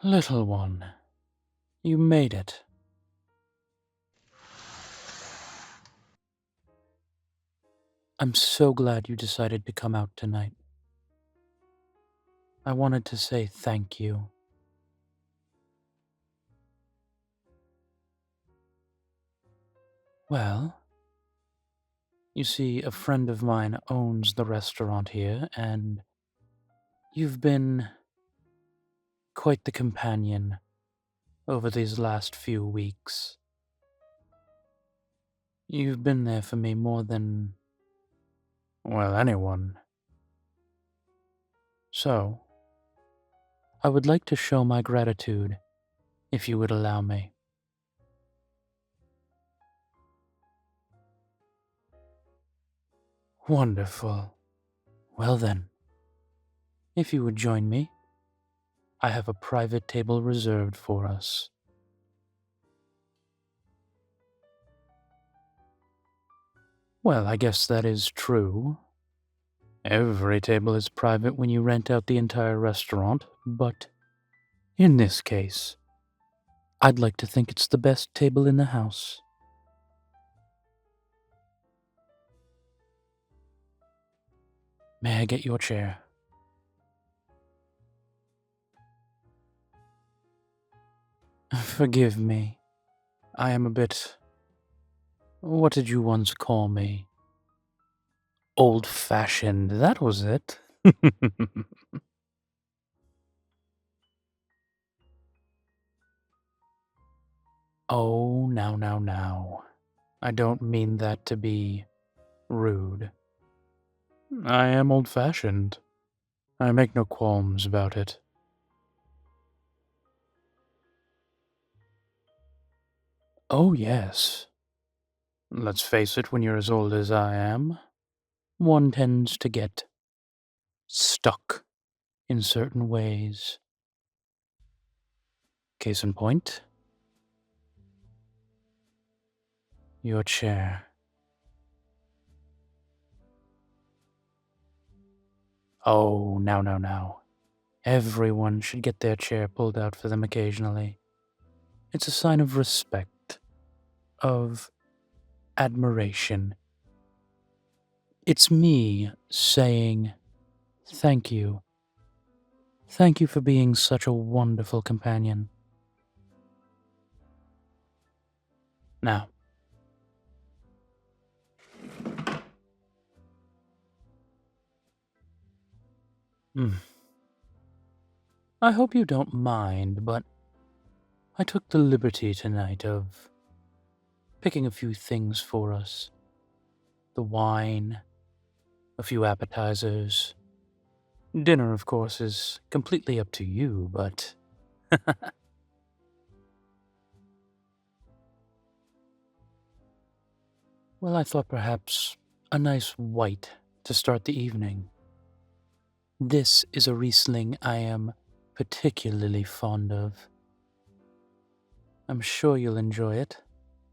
Little one, you made it. I'm so glad you decided to come out tonight. I wanted to say thank you. Well, you see, a friend of mine owns the restaurant here, and you've been quite the companion over these last few weeks. You've been there for me more than, well, anyone. So, I would like to show my gratitude, if you would allow me. Wonderful. Well then, if you would join me, I have a private table reserved for us. Well, I guess that is true. Every table is private when you rent out the entire restaurant, but in this case, I'd like to think it's the best table in the house. May I get your chair? Forgive me. I am a bit... What did you once call me? Old-fashioned, that was it. Oh, now. I don't mean that to be rude. I am old-fashioned. I make no qualms about it. Oh, yes. Let's face it, when you're as old as I am, one tends to get stuck in certain ways. Case in point, your chair. Oh, now. Everyone should get their chair pulled out for them occasionally. It's a sign of respect, of admiration. It's me saying, thank you. Thank you for being such a wonderful companion. Now, I hope you don't mind, but I took the liberty tonight of picking a few things for us. The wine, a few appetizers. Dinner, of course, is completely up to you, but... Well, I thought perhaps a nice white to start the evening. This is a Riesling I am particularly fond of. I'm sure you'll enjoy it.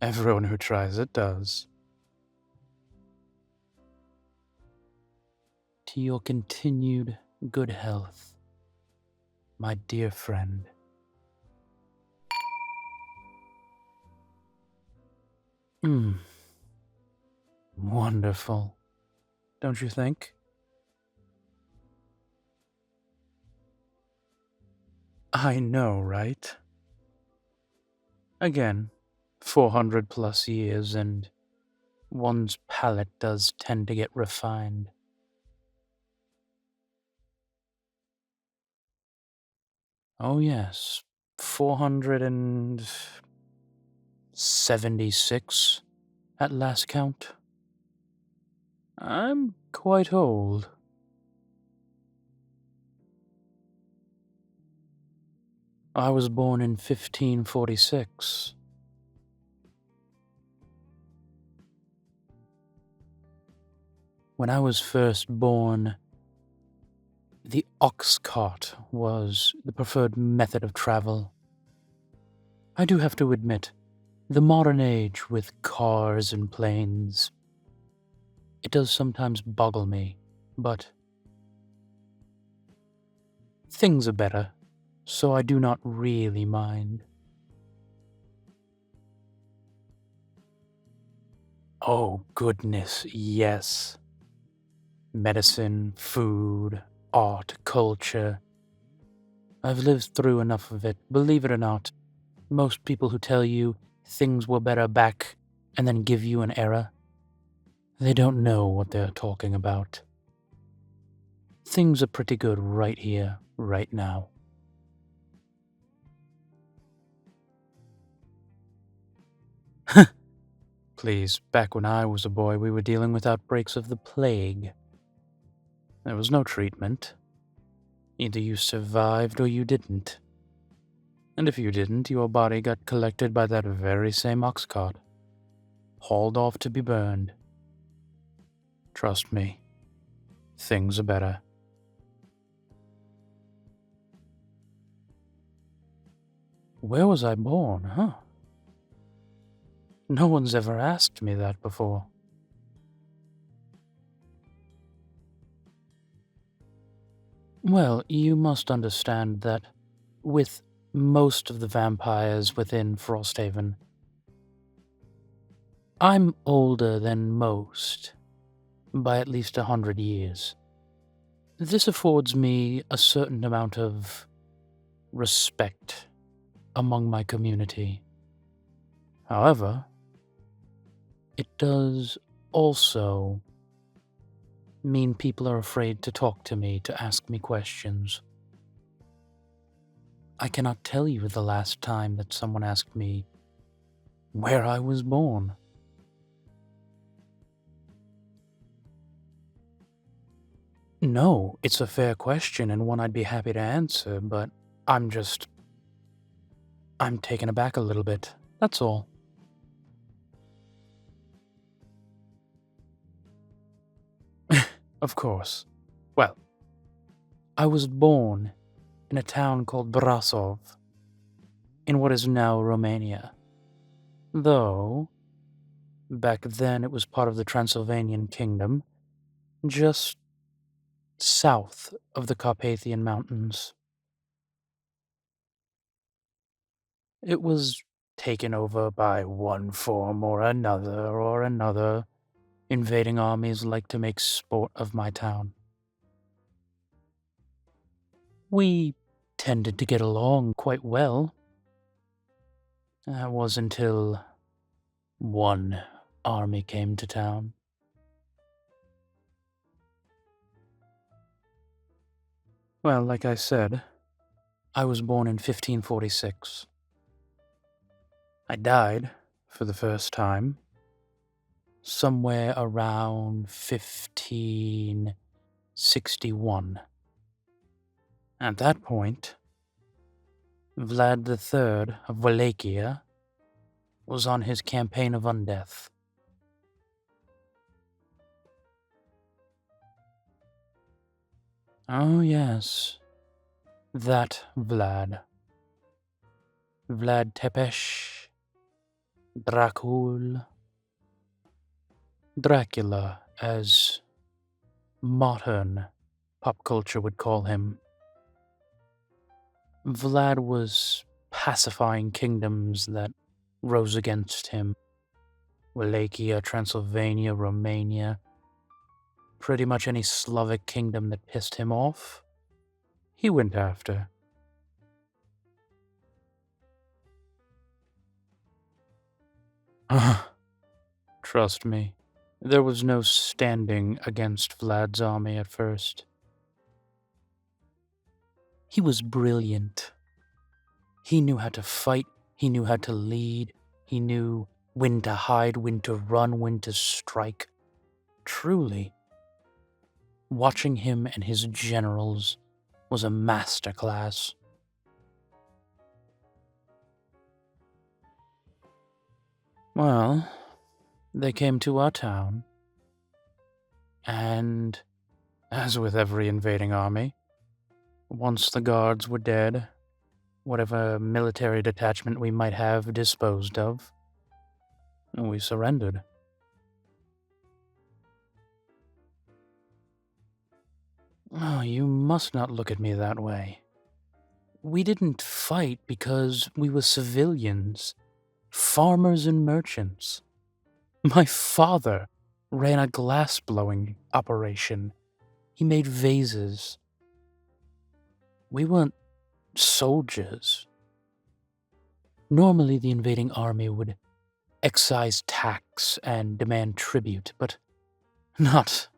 Everyone who tries it does. To your continued good health, my dear friend. Wonderful, don't you think? I know, right? Again, 400 plus years, and one's palate does tend to get refined. Oh yes, 476 at last count. I'm quite old. I was born in 1546. When I was first born, the ox cart was the preferred method of travel. I do have to admit, the modern age with cars and planes, it does sometimes boggle me, but things are better. so I do not really mind. Oh, goodness, yes. Medicine, food, art, culture. I've lived through enough of it, believe it or not. Most people who tell you things were better back and then give you an error, they don't know what they're talking about. Things are pretty good right here, right now. Please, back when I was a boy, we were dealing with outbreaks of the plague. There was no treatment. Either you survived or you didn't. And if you didn't, your body got collected by that very same ox cart, hauled off to be burned. Trust me, things are better. Where was I born, huh? No one's ever asked me that before. Well, you must understand that with most of the vampires within Frosthaven, I'm older than most by at least 100 years. This affords me a certain amount of respect among my community. However, it does also mean people are afraid to talk to me, to ask me questions. I cannot tell you the last time that someone asked me where I was born. No, it's a fair question and one I'd be happy to answer, but I'm taken aback a little bit. That's all. Of course. Well, I was born in a town called Brasov, in what is now Romania. Though, back then it was part of the Transylvanian kingdom, just south of the Carpathian Mountains. It was taken over by one form or another. Invading armies like to make sport of my town. We tended to get along quite well. That was until one army came to town. Well, like I said, I was born in 1546. I died, for the first time, somewhere around 1561. At that point, Vlad III of Wallachia was on his campaign of undeath. Oh, yes, that Vlad. Vlad Tepes, Dracula, as modern pop culture would call him. Vlad was pacifying kingdoms that rose against him. Wallachia, Transylvania, Romania, pretty much any Slavic kingdom that pissed him off, he went after. Trust me, there was no standing against Vlad's army at first. He was brilliant. He knew how to fight, he knew how to lead, he knew when to hide, when to run, when to strike. Truly, watching him and his generals was a masterclass. Well, they came to our town, and, as with every invading army, once the guards were dead, whatever military detachment we might have disposed of, we surrendered. Oh, you must not look at me that way. We didn't fight because we were civilians, farmers and merchants. My father ran a glass-blowing operation. He made vases. We weren't soldiers. Normally, the invading army would excise tax and demand tribute, but not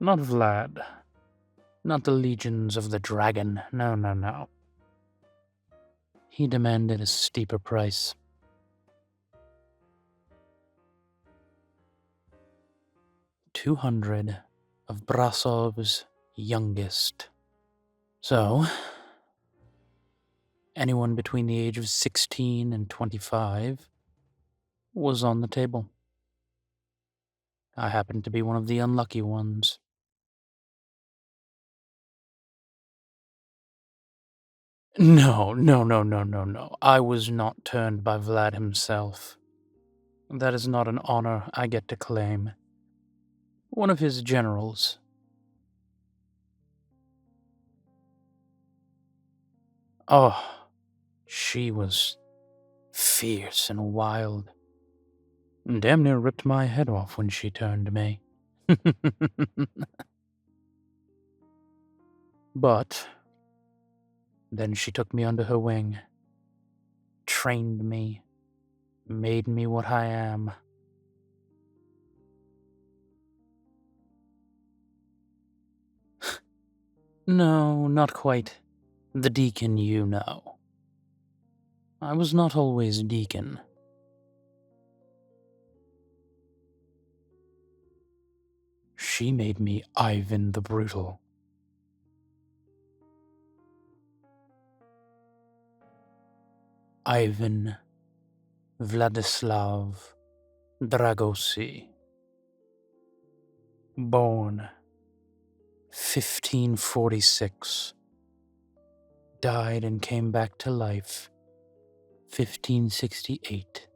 Vlad. Not the legions of the dragon. No, no, no. He demanded a steeper price. 200 of Brasov's youngest. So, anyone between the age of 16 and 25 was on the table. I happened to be one of the unlucky ones. No, no, no, no, no, no. I was not turned by Vlad himself. That is not an honor I get to claim. One of his generals. Oh, she was fierce and wild. Damn near ripped my head off when she turned me. But then she took me under her wing, trained me, made me what I am. No, not quite. The Deacon you know. I was not always Deacon. She made me Ivan the Brutal. Ivan Vladislav Dragosi. Born 1546. Died and came back to life 1568.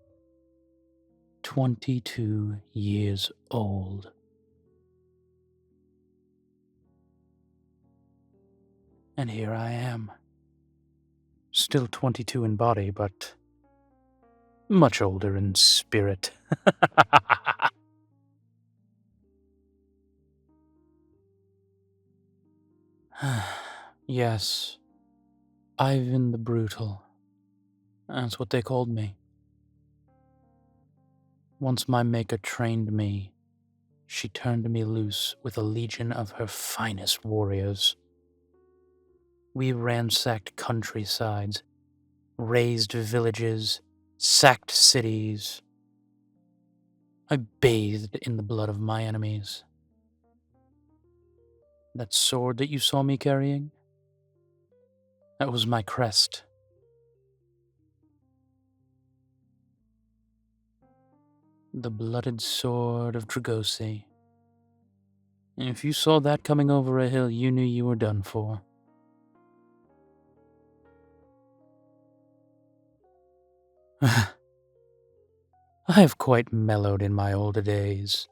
22 years old. And here I am. Still 22 in body, but much older in spirit. Yes, Ivan the Brutal. That's what they called me. Once my maker trained me, she turned me loose with a legion of her finest warriors. We ransacked countrysides, razed villages, sacked cities. I bathed in the blood of my enemies. That sword that you saw me carrying? That was my crest. The blooded sword of Dragosi. If you saw that coming over a hill, you knew you were done for. I have quite mellowed in my older days.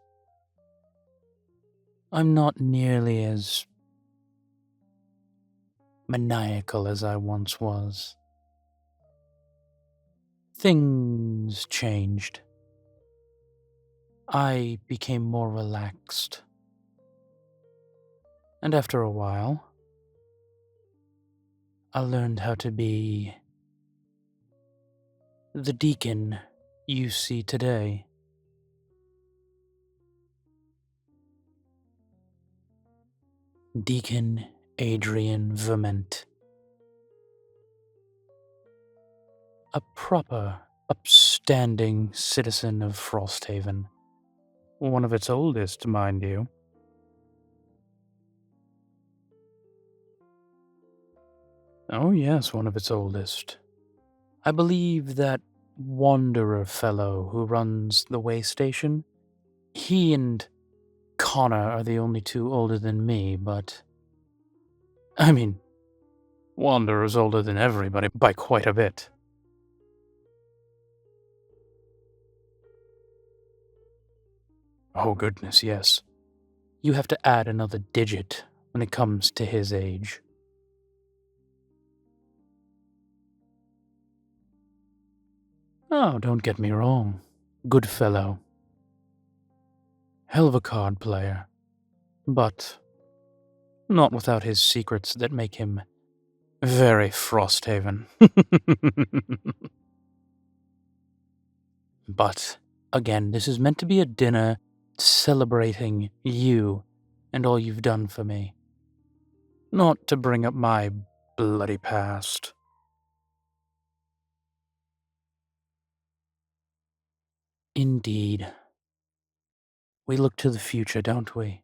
I'm not nearly as maniacal as I once was. Things changed. I became more relaxed. And after a while, I learned how to be the Deacon you see today. Deacon Adrian Verment. A proper, upstanding citizen of Frosthaven. One of its oldest, mind you. Oh yes, one of its oldest. I believe that wanderer fellow who runs the way station, he and Connor are the only two older than me, but... I mean, Wanderer's older than everybody by quite a bit. Oh goodness, yes. You have to add another digit when it comes to his age. Oh, don't get me wrong. Good fellow. Hell of a card player. But not without his secrets that make him very Frosthaven. But, again, this is meant to be a dinner celebrating you and all you've done for me. Not to bring up my bloody past. Indeed. We look to the future, don't we?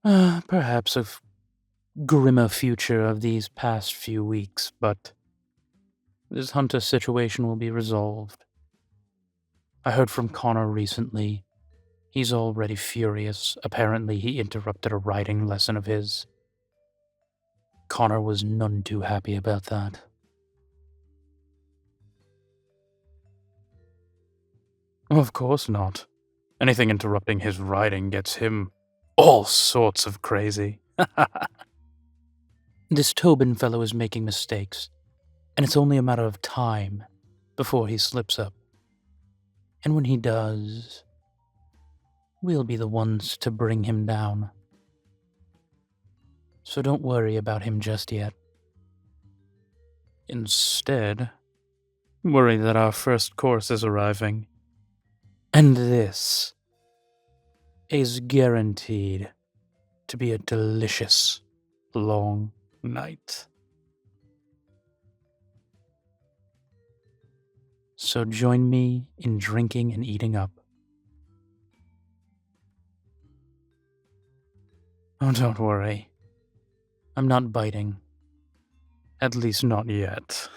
Perhaps a grimmer future of these past few weeks, but this Hunter situation will be resolved. I heard from Connor recently. He's already furious. Apparently, he interrupted a writing lesson of his. Connor was none too happy about that. Of course not. Anything interrupting his writing gets him all sorts of crazy. This Tobin fellow is making mistakes, and it's only a matter of time before he slips up. And when he does, we'll be the ones to bring him down. So don't worry about him just yet. Instead, worry that our first course is arriving. And this is guaranteed to be a delicious, long night. So join me in drinking and eating up. Oh, don't worry. I'm not biting. At least not yet.